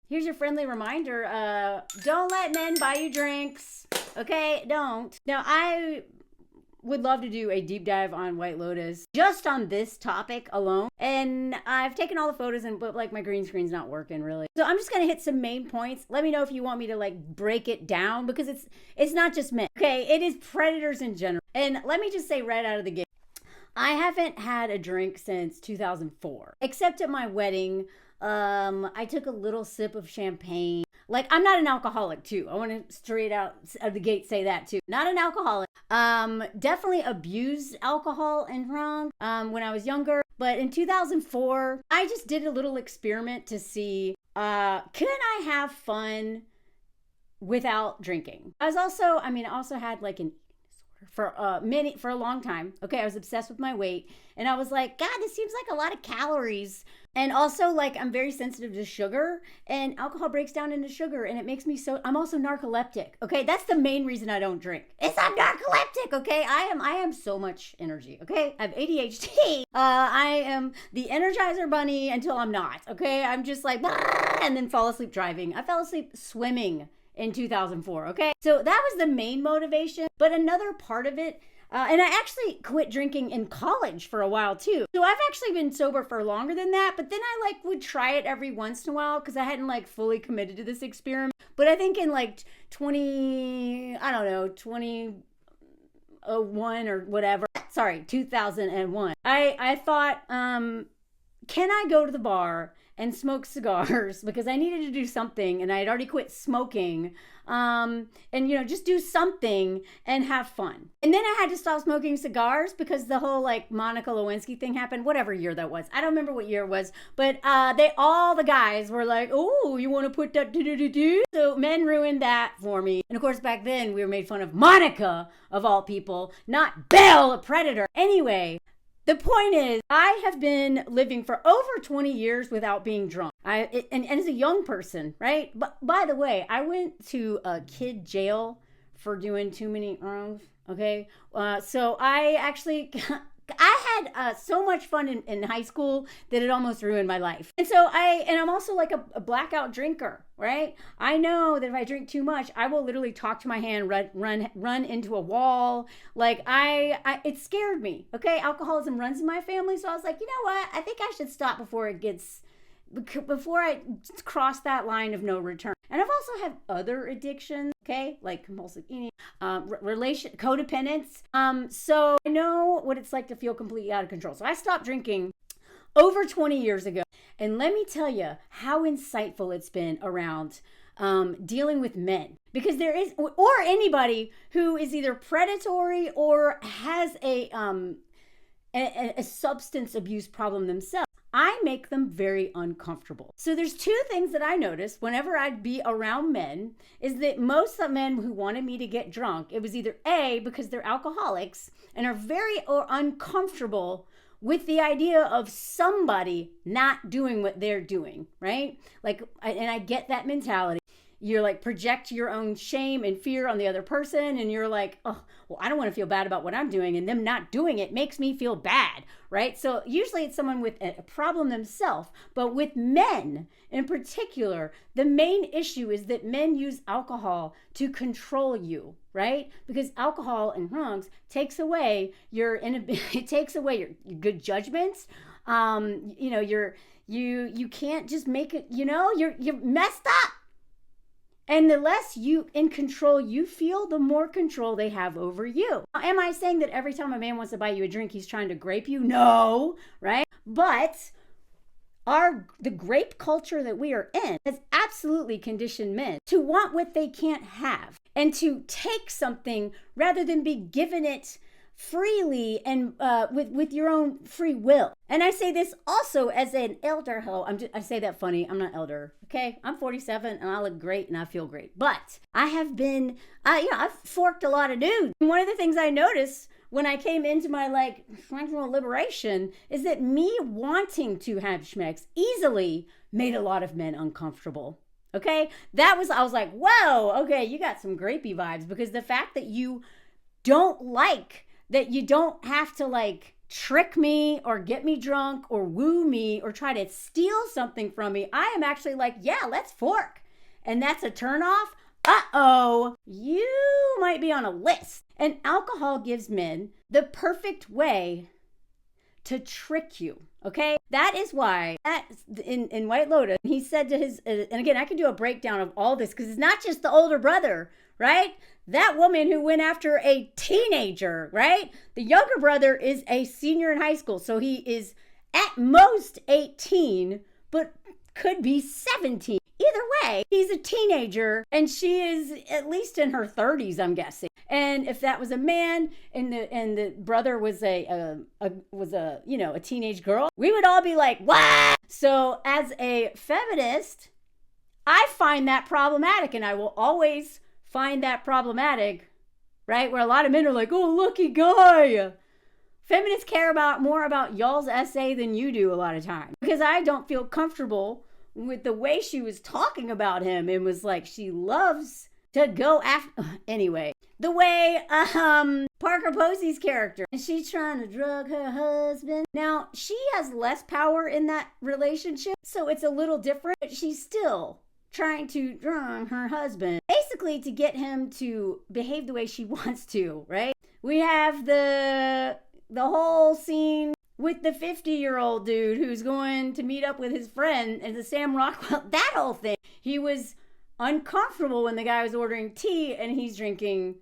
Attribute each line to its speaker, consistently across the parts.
Speaker 1: Here's your friendly reminder. Don't let men buy you drinks. Okay, don't. Now, I would love to do a deep dive on White Lotus just on this topic alone. And I've taken all the photos but like my green screen's not working really. So I'm just gonna hit some main points. Let me know if you want me to like break it down because it's not just men. Okay, it is predators in general. And let me just say right out of the gate, I haven't had a drink since 2004, except at my wedding. I took a little sip of champagne. Like, I'm not an alcoholic too. I want to straight out of the gate say that too. Not an alcoholic. Definitely abused alcohol and drunk when I was younger. But in 2004, I just did a little experiment to see, can I have fun without drinking? I also had like an for a long time. Okay, I was obsessed with my weight and I was like, God, this seems like a lot of calories. And also, like, I'm very sensitive to sugar and alcohol breaks down into sugar and it makes me I'm also narcoleptic. Okay, that's the main reason I don't drink. I'm narcoleptic. Okay, I am so much energy. Okay, I have ADHD. I am the Energizer Bunny until I'm not. Okay, I'm just like, and then fall asleep driving. I fell asleep swimming in 2004, okay? So that was the main motivation, but another part of it, and I actually quit drinking in college for a while too. So I've actually been sober for longer than that, but then I like would try it every once in a while because I hadn't like fully committed to this experiment. But I think in like 2001 or whatever, 2001, I thought, can I go to the bar and smoke cigars because I needed to do something and I had already quit smoking, and just do something and have fun. And then I had to stop smoking cigars because the whole like Monica Lewinsky thing happened, whatever year that was. I don't remember what year it was, but all the guys were like, oh, you want to put that do. So men ruined that for me. And of course back then we were made fun of Monica of all people, not Belle, a predator. Anyway, the point is, I have been living for over 20 years without being drunk. And as a young person, right? But by the way, I went to a kid jail for doing too many wrongs, okay? So I actually, I had so much fun in high school that it almost ruined my life. And so I'm also like a blackout drinker, right? I know that if I drink too much, I will literally talk to my hand, run into a wall. Like it scared me, okay? Alcoholism runs in my family. So I was like, you know what? I think I should stop before I cross that line of no return. And I've also had other addictions, okay, like compulsive eating, codependence. So I know what it's like to feel completely out of control. So I stopped drinking over 20 years ago. And let me tell you how insightful it's been around dealing with men. Because there is, or anybody who is either predatory or has a substance abuse problem themselves. I make them very uncomfortable. So there's two things that I noticed whenever I'd be around men is that most of the men who wanted me to get drunk, it was either A, because they're alcoholics and are very uncomfortable with the idea of somebody not doing what they're doing, right? Like, and I get that mentality. You're like project your own shame and fear on the other person and you're like, oh, well, I don't want to feel bad about what I'm doing and them not doing it makes me feel bad, right? So usually it's someone with a problem themselves, but with men in particular, the main issue is that men use alcohol to control you, right? Because alcohol and drugs takes away it takes away your good judgments. You can't just make it, you're messed up. And the less in control you feel, the more control they have over you. Now, am I saying that every time a man wants to buy you a drink, he's trying to grape you? No, right? But the grape culture that we are in has absolutely conditioned men to want what they can't have and to take something rather than be given it freely and with your own free will. And I say this also as an elder hoe. I say that funny. I'm not elder. Okay, I'm 47 and I look great and I feel great. But I have been, I've forked a lot of dudes. And one of the things I noticed when I came into my like sexual liberation is that me wanting to have schmecks easily made a lot of men uncomfortable. Okay, I was like, whoa, okay, you got some grapey vibes because the fact that you don't have to like trick me or get me drunk or woo me or try to steal something from me, I am actually like, yeah, let's fork. And that's a turnoff. Uh-oh, you might be on a list. And alcohol gives men the perfect way to trick you, okay? That is why in White Lotus, he said to his, and again, I can do a breakdown of all this because it's not just the older brother, right? That woman who went after a teenager, right? The younger brother is a senior in high school, so he is at most 18, but could be 17. Either way, he's a teenager and she is at least in her 30s, I'm guessing. And if that was a man and the brother was a teenage girl, we would all be like, what? So as a feminist, I find that problematic, and I will always find that problematic, right? Where a lot of men are like, oh, lucky guy. Feminists care more about y'all's essay than you do a lot of times, because I don't feel comfortable with the way she was talking about him. It was like she loves to go after. Anyway, the way Parker Posey's character, and she's trying to drug her husband. Now, she has less power in that relationship, so it's a little different, but she's still trying to drug her husband, basically to get him to behave the way she wants to, right? We have the whole scene with the 50-year-old dude who's going to meet up with his friend and the Sam Rockwell, that whole thing. He was uncomfortable when the guy was ordering tea and he's drinking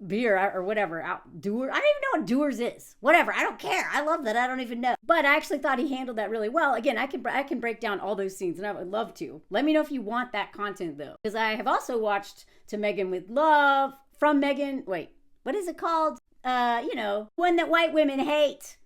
Speaker 1: beer or whatever. I don't even know what Dewar's is. Whatever, I don't care. I love that. I don't even know. But I actually thought he handled that really well. Again, I can break down all those scenes, and I would love to. Let me know if you want that content, though. Because I have also watched To Megan with Love, From Megan, wait, what is it called? One that white women hate.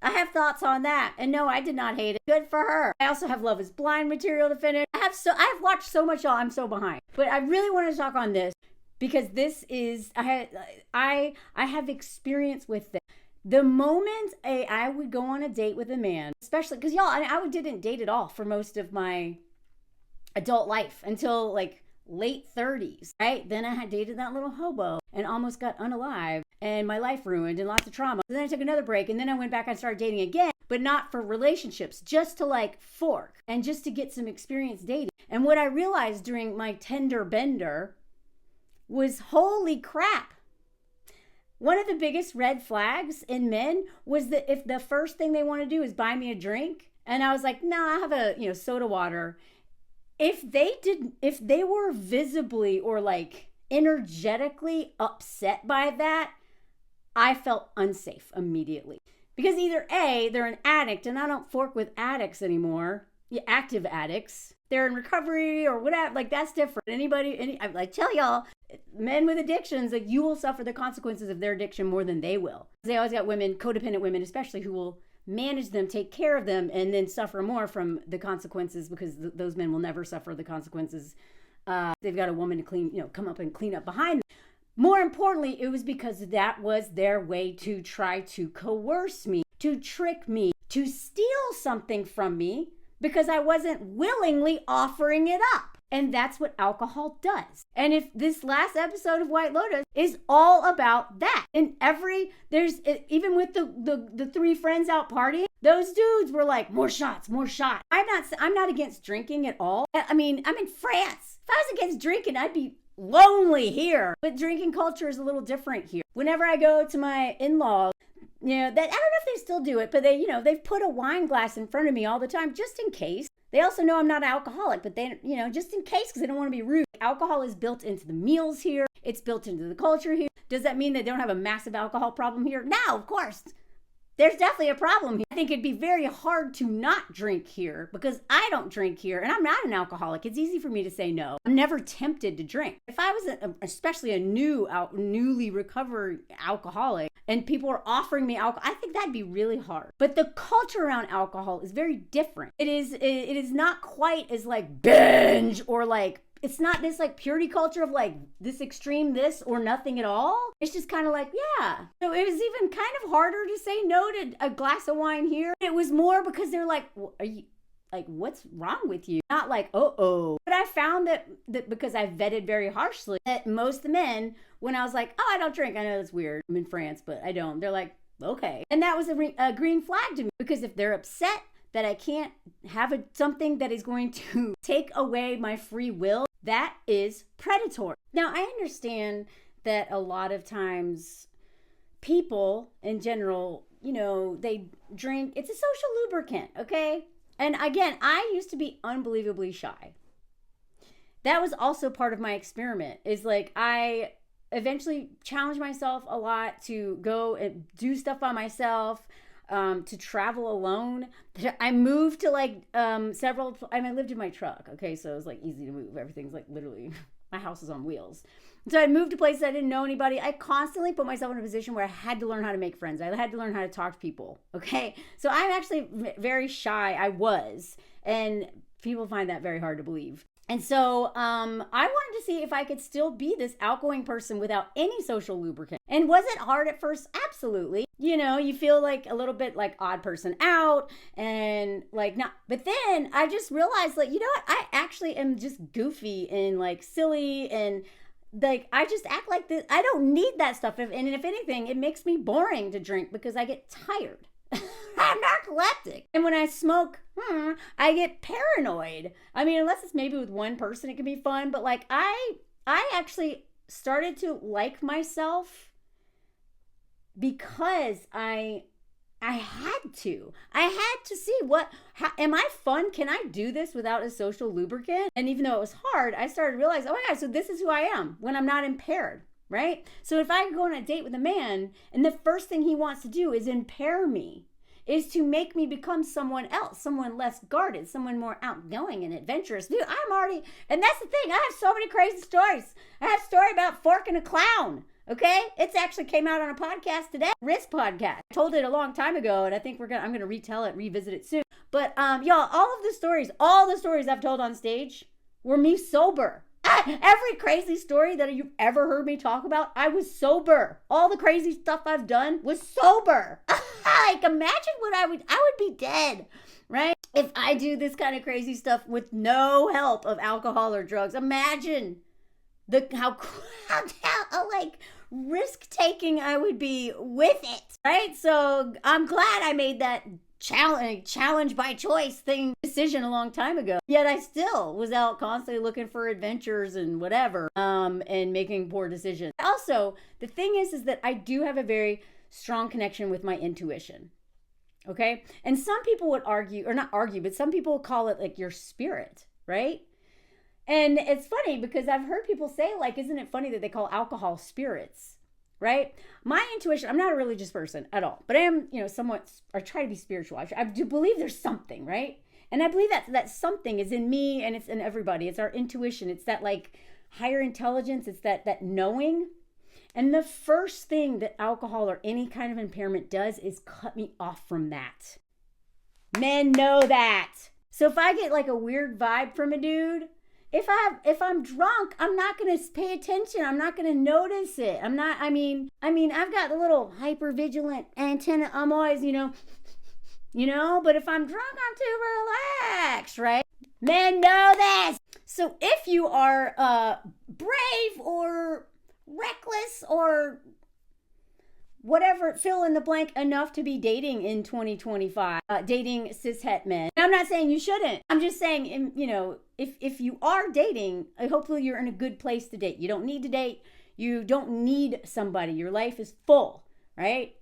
Speaker 1: I have thoughts on that. And no, I did not hate it. Good for her. I also have Love is Blind material to finish. I have watched so much, y'all. I'm so behind. But I really want to talk on this because this is, I have experience with this. The moment I would go on a date with a man, especially because y'all, I didn't date at all for most of my adult life until like late 30s, right? Then I had dated that little hobo and almost got unalived and my life ruined and lots of trauma. And then I took another break and then I went back and started dating again, but not for relationships, just to like fork and just to get some experience dating. And what I realized during my tender bender was, holy crap. One of the biggest red flags in men was that if the first thing they want to do is buy me a drink, and I was like, no, I have a soda water. If they were visibly or like energetically upset by that, I felt unsafe immediately. Because either A, they're an addict, and I don't fork with addicts anymore, active addicts. They're in recovery or whatever, like that's different. I tell y'all, men with addictions, like you will suffer the consequences of their addiction more than they will. They always got women, codependent women especially, who will manage them, take care of them, and then suffer more from the consequences because those men will never suffer the consequences. They've got a woman to come up and clean up behind them. More importantly, it was because that was their way to try to coerce me, to trick me, to steal something from me because I wasn't willingly offering it up. And that's what alcohol does. And if this last episode of White Lotus is all about that, and even with the three friends out partying, those dudes were like, more shots, more shots. I'm not against drinking at all. I mean, I'm in France. If I was against drinking, I'd be lonely here. But drinking culture is a little different here. Whenever I go to my in-laws, I don't know if they still do it, but they've put a wine glass in front of me all the time just in case. They also know I'm not an alcoholic, but they, just in case, because they don't want to be rude. Alcohol is built into the meals here. It's built into the culture here. Does that mean they don't have a massive alcohol problem here? No, of course. There's definitely a problem here. I think it'd be very hard to not drink here because I don't drink here and I'm not an alcoholic. It's easy for me to say no. I'm never tempted to drink. If I was especially a newly recovered alcoholic and people were offering me alcohol, I think that'd be really hard. But the culture around alcohol is very different. It is not quite as like binge or like, it's not this like purity culture of like this extreme this or nothing at all. It's just kind of like, yeah. So it was even kind of harder to say no to a glass of wine here. It was more because they're like, are you like, what's wrong with you? Not like, oh. But I found that because I vetted very harshly, that most of the men, when I was like, oh, I don't drink. I know that's weird. I'm in France, but I don't. They're like, Okay. And that was a green flag to me, because if they're upset that I can't have something that is going to take away my free will, that is predatory. Now, I understand that a lot of times people in general, they drink. It's a social lubricant, okay? And again, I used to be unbelievably shy. That was also part of my experiment, is like I eventually challenged myself a lot to go and do stuff by myself, to travel alone. I moved to I lived in my truck, okay? So it was like easy to move. Everything's like literally, my house is on wheels. So I moved to places I didn't know anybody. I constantly put myself in a position where I had to learn how to make friends. I had to learn how to talk to people, okay? So I'm actually very shy. I was. And people find that very hard to believe. And so I wanted to see if I could still be this outgoing person without any social lubricant. And was it hard at first? Absolutely. You feel like a little bit like odd person out and like not. But then I just realized, like, you know what? I actually am just goofy and like silly, and like I just act like this. I don't need that stuff. And if anything, it makes me boring to drink because I get tired. I'm narcoleptic. And when I smoke, I get paranoid. I mean, unless it's maybe with one person, it can be fun. But like I actually started to like myself because I had to. I had to see am I fun? Can I do this without a social lubricant? And even though it was hard, I started to realize, oh my God, so this is who I am when I'm not impaired. Right? So if I go on a date with a man and the first thing he wants to do is impair me, is to make me become someone else, someone less guarded, someone more outgoing and adventurous. Dude, and that's the thing. I have so many crazy stories. I have a story about forking a clown. Okay? It's actually came out on a podcast today, Risk podcast. I told it a long time ago, and I think I'm going to retell it, revisit it soon. But y'all, all the stories I've told on stage were me sober. Every crazy story that you've ever heard me talk about, I was sober. All the crazy stuff I've done was sober. Like, imagine what I would be dead, right? If I do this kind of crazy stuff with no help of alcohol or drugs. Imagine how like risk-taking I would be with it, right? So I'm glad I made that challenge by choice decision a long time ago. Yet I still was out constantly looking for adventures and whatever, and making poor decisions. Also, the thing is that I do have a very strong connection with my intuition. Okay? And some people would argue, or not argue, but some people would call it like your spirit, right? And it's funny because I've heard people say, like, isn't it funny that they call alcohol spirits? Right? My intuition, I'm not a religious person at all, but I am, somewhat, I try to be spiritual. I do believe there's something, right? And I believe that something is in me and it's in everybody. It's our intuition. It's that like higher intelligence. It's that knowing. And the first thing that alcohol or any kind of impairment does is cut me off from that. Men know that. So if I get like a weird vibe from a dude, if I'm drunk, I'm not going to pay attention. I'm not going to notice it. I've got a little hypervigilant antenna. I'm always, but if I'm drunk, I'm too relaxed, right? Men know this. So if you are brave or reckless or whatever, fill in the blank, enough to be dating in 2025, dating cishet men. And I'm not saying you shouldn't. I'm just saying, if you are dating, hopefully you're in a good place to date. You don't need to date. You don't need somebody. Your life is full, right?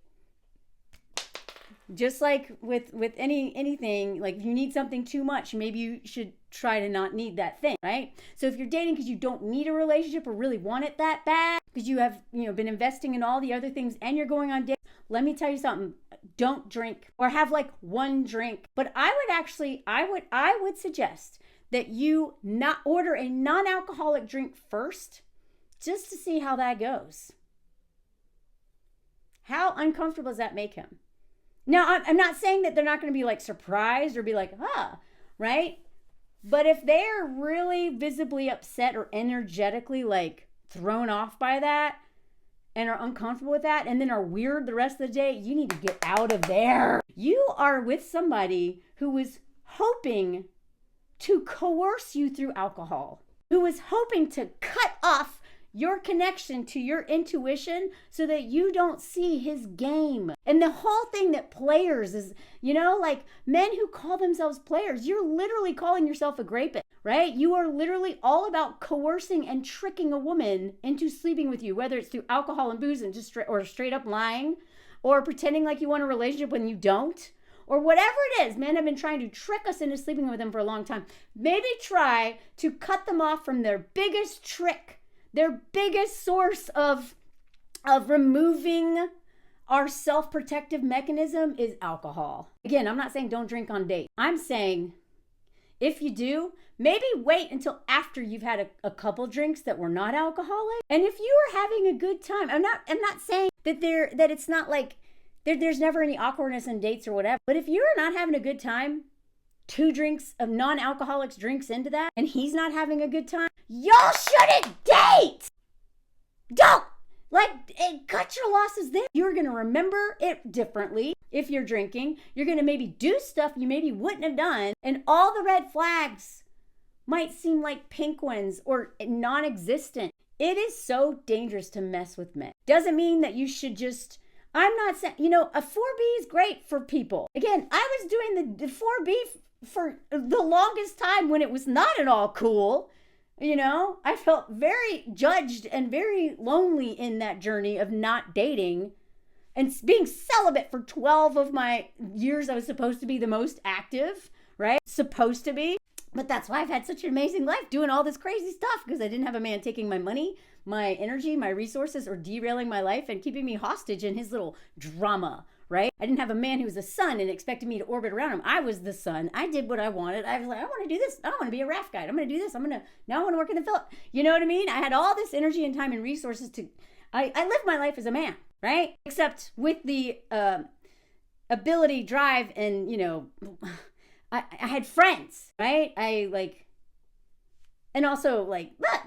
Speaker 1: Just like with anything, like if you need something too much, maybe you should try to not need that thing, right? So if you're dating because you don't need a relationship or really want it that bad, because you have, been investing in all the other things and you're going on dates, let me tell you something. Don't drink or have like one drink. But I would suggest that you not order a non-alcoholic drink first, just to see how that goes. How uncomfortable does that make him? Now, I'm not saying that they're not going to be like surprised or be like, right? But if they're really visibly upset or energetically like thrown off by that and are uncomfortable with that and then are weird the rest of the day, you need to get out of there. You are with somebody who is hoping to coerce you through alcohol, who is hoping to cut off your connection to your intuition so that you don't see his game. And the whole thing that players is, like men who call themselves players, you're literally calling yourself a rapist, right? You are literally all about coercing and tricking a woman into sleeping with you, whether it's through alcohol and booze and or straight up lying, or pretending like you want a relationship when you don't, or whatever it is. Men have been trying to trick us into sleeping with them for a long time. Maybe try to cut them off from their biggest trick. Their biggest source of removing our self-protective mechanism is alcohol. Again, I'm not saying don't drink on dates. I'm saying if you do, maybe wait until after you've had a couple drinks that were not alcoholic. And if you are having a good time, I'm not saying that it's not like there's never any awkwardness in dates or whatever. But if you're not having a good time, 2 drinks of non-alcoholics drinks into that, and he's not having a good time, y'all shouldn't date. Don't. Cut your losses there. You're going to remember it differently if you're drinking. You're going to maybe do stuff you maybe wouldn't have done, and all the red flags might seem like pink ones or non-existent. It is so dangerous to mess with men. Doesn't mean that you should just... I'm not saying, a 4B is great for people. Again, I was doing the 4B for the longest time when it was not at all cool. I felt very judged and very lonely in that journey of not dating and being celibate for 12 of my years. I was supposed to be the most active, right? Supposed to be. But that's why I've had such an amazing life doing all this crazy stuff, because I didn't have a man taking my money, my energy, my resources, or derailing my life and keeping me hostage in his little drama, right? I didn't have a man who was the sun and expected me to orbit around him. I was the sun. I did what I wanted. I was like, I want to do this. I want to be a raft guide. I'm going to do this. Now I want to work in the Philippines. You know what I mean? I had all this energy and time and resources I lived my life as a man, right? Except with the ability, drive, and, I had friends, right? And also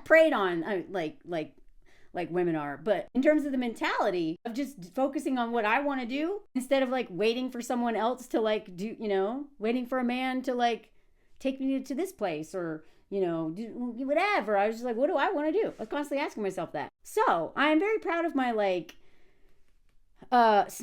Speaker 1: preyed on, like women are. But in terms of the mentality of just focusing on what I want to do instead of waiting for someone else to do, waiting for a man to take me to this place or, do whatever. I was just like, what do I want to do? I was constantly asking myself that. So I'm very proud of my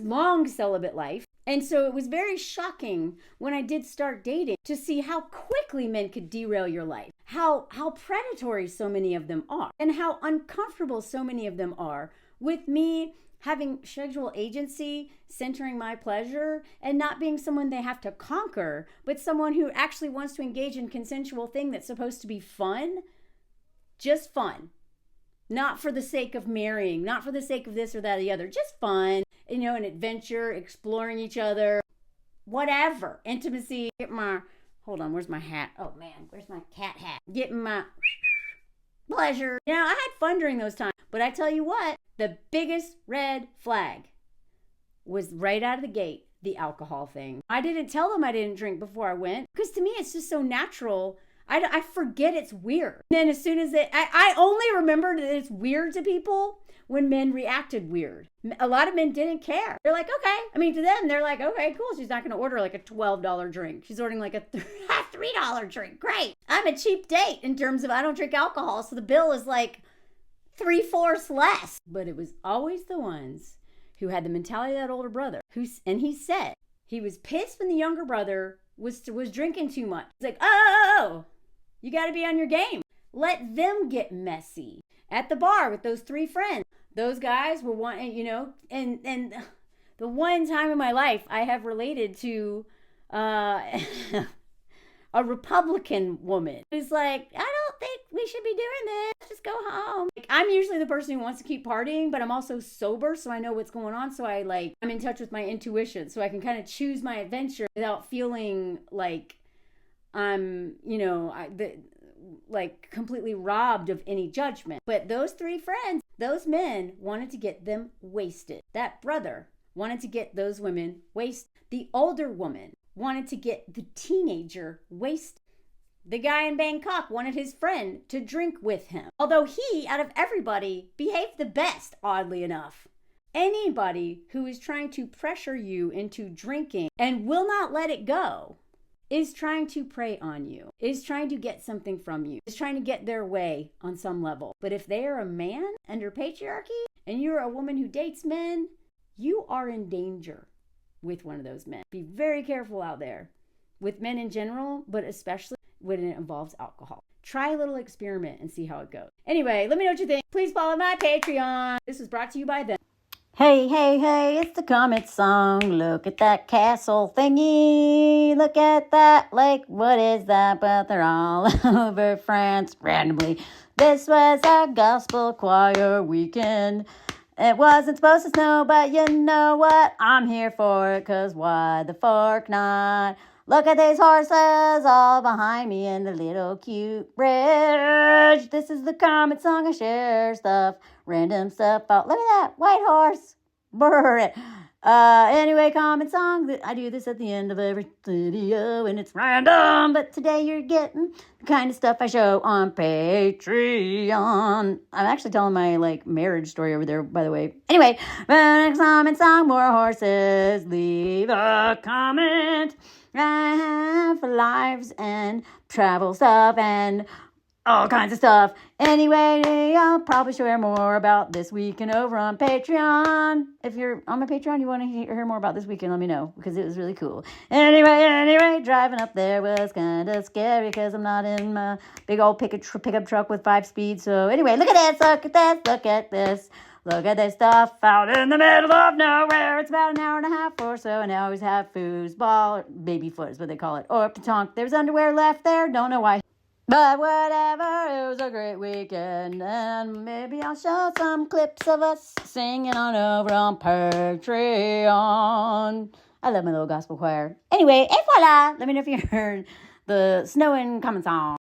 Speaker 1: long celibate life. And so it was very shocking when I did start dating to see how quickly men could derail your life, how predatory so many of them are, and how uncomfortable so many of them are with me having sexual agency, centering my pleasure, and not being someone they have to conquer, but someone who actually wants to engage in consensual thing that's supposed to be fun, just fun. Not for the sake of marrying, not for the sake of this or that or the other, just fun, an adventure, exploring each other, whatever, intimacy. Hold on, where's my hat? Oh man, where's my cat hat? Getting my pleasure. I had fun during those times, but I tell you what, the biggest red flag was right out of the gate, the alcohol thing. I didn't tell them I didn't drink before I went, because to me, it's just so natural. I forget it's weird. And then as soon as I only remember that it's weird to people when men reacted weird. A lot of men didn't care. They're like, okay. To them, they're like, okay, cool. She's not going to order a $12 drink. She's ordering a $3 drink. Great. I'm a cheap date in terms of I don't drink alcohol. So the bill is 3/4 less. But it was always the ones who had the mentality of that older brother. And he said he was pissed when the younger brother was drinking too much. He's like, oh, you got to be on your game. Let them get messy at the bar with those 3 friends. Those guys were and the one time in my life I have related to a Republican woman who's like, I don't think we should be doing this. Just go home. I'm usually the person who wants to keep partying, but I'm also sober, so I know what's going on. So I'm in touch with my intuition, so I can kind of choose my adventure without feeling like I'm, completely robbed of any judgment. But those 3 friends, those men wanted to get them wasted. That brother wanted to get those women wasted. The older woman wanted to get the teenager wasted. The guy in Bangkok wanted his friend to drink with him. Although he, out of everybody, behaved the best, oddly enough. Anybody who is trying to pressure you into drinking and will not let it go is trying to prey on you, is trying to get something from you, is trying to get their way on some level. But if they are a man under patriarchy and you're a woman who dates men, you are in danger with one of those men. Be very careful out there with men in general, but especially when it involves alcohol. Try a little experiment and see how it goes. Anyway, let me know what you think. Please follow my Patreon. This was brought to you by them. Hey, hey, hey, it's the Comet song. Look at that castle thingy. Look at that lake. What is that? But they're all over France randomly. This was a gospel choir weekend. It wasn't supposed to snow, but you know what? I'm here for it, 'cause why the fork not? Look at these horses all behind me in the little cute bridge. This is the Comet song. I share stuff, random stuff out. Look at that white horse. Brr. Anyway, Comet song. I do this at the end of every video, and it's random. But today you're getting the kind of stuff I show on Patreon. I'm actually telling my marriage story over there, by the way. Anyway, next Comet song, more horses. Leave a comment. I have lives and travel stuff and all kinds of stuff. Anyway, I'll probably share more about this weekend over on Patreon. If you're on my Patreon, you want to hear more about this weekend, let me know, because it was really cool. Anyway, driving up there was kind of scary because I'm not in my big old pickup truck with 5 speeds. So anyway, look at this, look at this, look at this. Look at this stuff out in the middle of nowhere. It's about an hour and a half or so, and I always have foosball, or baby foot is what they call it, or petanque. There's underwear left there, don't know why. But whatever, it was a great weekend, and maybe I'll show some clips of us singing on over on Patreon. I love my little gospel choir. Anyway, et voila! Let me know if you heard the snowing Comet song.